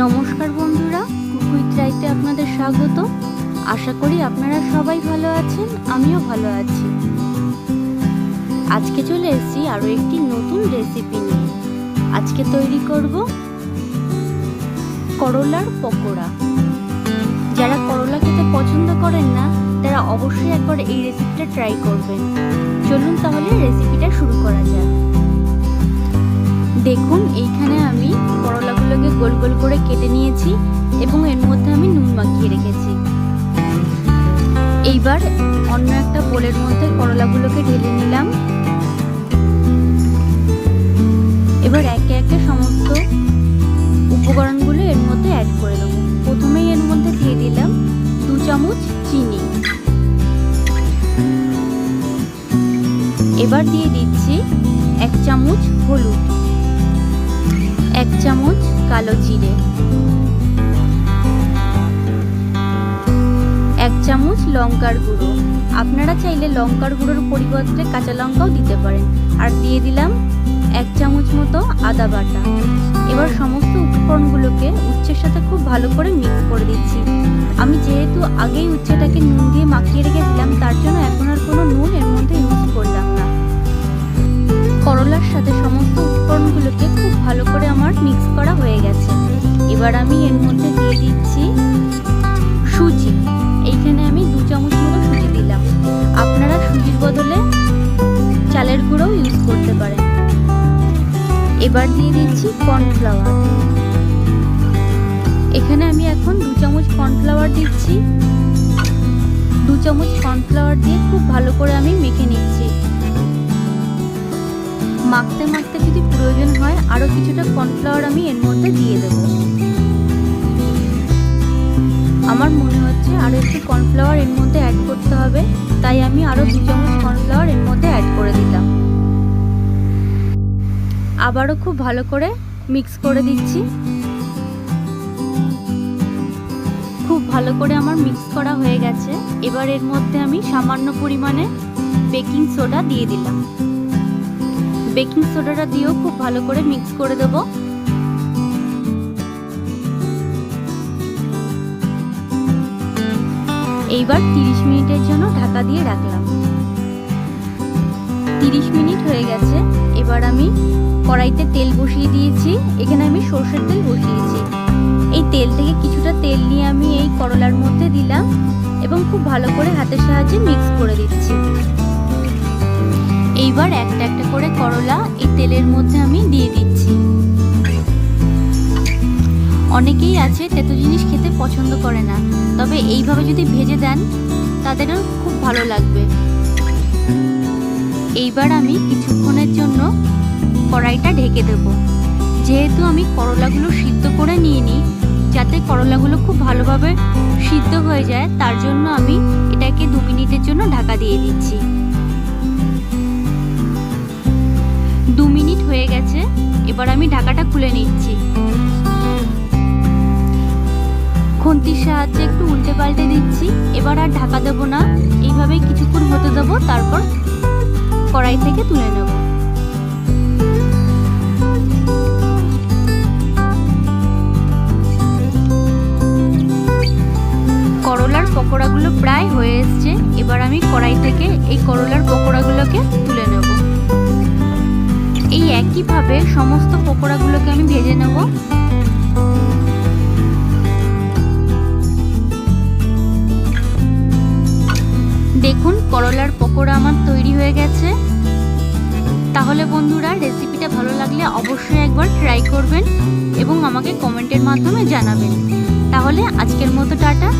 নমস্কার বন্ধুরা, কুকুই ট্রাইতে আপনাদের স্বাগত। আশা করি আপনারা সবাই ভালো আছেন, আমিও ভালো আছি। আজকে চলে এসেছি আরও একটি নতুন রেসিপি নিয়ে। আজকে তৈরি করব করলার পকোড়া। যারা করলা খেতে পছন্দ করেন না তারা অবশ্যই একবার এই রেসিপিটা ট্রাই করবেন। চলুন তাহলে রেসিপিটা শুরু করা যাক। দেখুন, এইখানে আমি করলাগুলোকে গোল গোল করে কেটে নিয়েছি এবং এর মধ্যে আমি নুন মাখিয়ে রেখেছি। এইবার অন্য একটা বোলের মধ্যে করলাগুলোকে ঢেলে নিলাম। এবার একে একে সমস্ত উপকরণগুলো এর মধ্যে অ্যাড করে দেবো। প্রথমেই এর মধ্যে দিয়ে দিলাম 2 চামচ চিনি। এবার দিয়ে দিচ্ছি 1 চামচ হলুদ, 1 চামচ কালো জিরে, 1 চামচ লঙ্কার গুঁড়ো। আপনারা চাইলে লঙ্কার গুঁড়োর পরিবর্তে কাঁচা লঙ্কাও দিতে পারেন। আর দিয়ে দিলাম 1 চামচ মতো আদা বাটা। এবার সমস্ত উপকরণগুলোকে উচ্ছের সাথে খুব ভালো করে মিক্স করে দিচ্ছি। আমি যেহেতু আগেই উচ্ছেটাকে নুন দিয়ে মাখিয়ে রেখেছিলাম, তার জন্য এখন আর কোনো নুন এর মধ্যে ইউজ করলাম না। করলার সাথে সমস্ত উপকরণগুলোকে খুব ভালো করে আমার মিক্স করা হয়ে গেছে। এবার আমি এর মধ্যে দিয়ে দিচ্ছি সুজি। এইখানে আমি 2 চামচ মতো সুজি দিলাম। আপনারা সুজির বদলে চালের গুঁড়োও ইউজ করতে পারেন। এবার দিয়ে দিচ্ছি কর্নফ্লাওয়ার। এখানে আমি এখন 2 চামচ কর্নফ্লাওয়ার দিচ্ছি। 2 চামচ কর্নফ্লাওয়ার দিয়ে খুব ভালো করে আমি মেখে নিচ্ছি। মাখতে মাখতে যদি প্রয়োজন হয় আরও কিছুটা কর্নফ্লাওয়ার আমি এর মধ্যে দিয়ে দেব। আমার মনে হচ্ছে আরও একটু কর্নফ্লাওয়ার এর মধ্যে অ্যাড করতে হবে, তাই আমি আরও 2 চামচ কর্নফ্লাওয়ার এর মধ্যে অ্যাড করে দিলাম। আবারও খুব ভালো করে মিক্স করে দিচ্ছি। খুব ভালো করে আমার মিক্স করা হয়ে গেছে। এবার এর মধ্যে আমি সামান্য পরিমাণে বেকিং সোডা দিয়ে দিলাম। বেকিং সোডাটা দিয়েও খুব ভালো করে মিক্স করে দেব। এইবার 30 মিনিটের জন্য ঢাকা দিয়ে রাখলাম। 30 মিনিট হয়ে গেছে। এবার আমি কড়াইতে তেল বসিয়ে দিয়েছি। এখানে আমি সরষের তেল বসিয়েছি। এই তেল থেকে কিছুটা তেল নিয়ে আমি এই করলার মধ্যে দিলাম এবং খুব ভালো করে হাতের সাহায্যে মিক্স করে দিচ্ছি। এইবার একটা একটা করে করলা এই তেলের মধ্যে আমি দিয়ে দিচ্ছি। অনেকেই আছে তেতো জিনিস খেতে পছন্দ করে না, তবে এইভাবে যদি ভেজে দেন তাদেরও খুব ভালো লাগবে। এইবার আমি কিছুক্ষণের জন্য কড়াইটা ঢেকে দেব। যেহেতু আমি করলাগুলো সিদ্ধ করে নিয়ে নিই, যাতে করলাগুলো খুব ভালোভাবে সিদ্ধ হয়ে যায়, তার জন্য আমি এটাকে 2 মিনিটের জন্য ঢাকা দিয়ে দিচ্ছি। 2 মিনিট হয়ে গেছে। এবার আমি ঢাকাটা খুলে নিচ্ছি। খুন্তির সাহায্যে একটু উল্টে পাল্টে দিচ্ছি। এবার আর ঢাকা দেবো না, এইভাবেই কিছুক্ষণ হতে দেবো, তারপর কড়াই থেকে তুলে নেব। করলার পকোড়াগুলো প্রায় হয়ে এসছে। এবার আমি কড়াই থেকে এই করলার পকোড়াগুলোকে তুলে নেব। এই একইভাবে সমস্ত পকোড়াগুলোকে আমি ভেজে নেব। দেখুন, করলার পকোড়া আমার তৈরি হয়ে গেছে। তাহলে বন্ধুরা, রেসিপিটা ভালো লাগলে অবশ্যই একবার ট্রাই করবেন এবং আমাকে কমেন্টের মাধ্যমে জানাবেন। তাহলে আজকের মতো টাটা।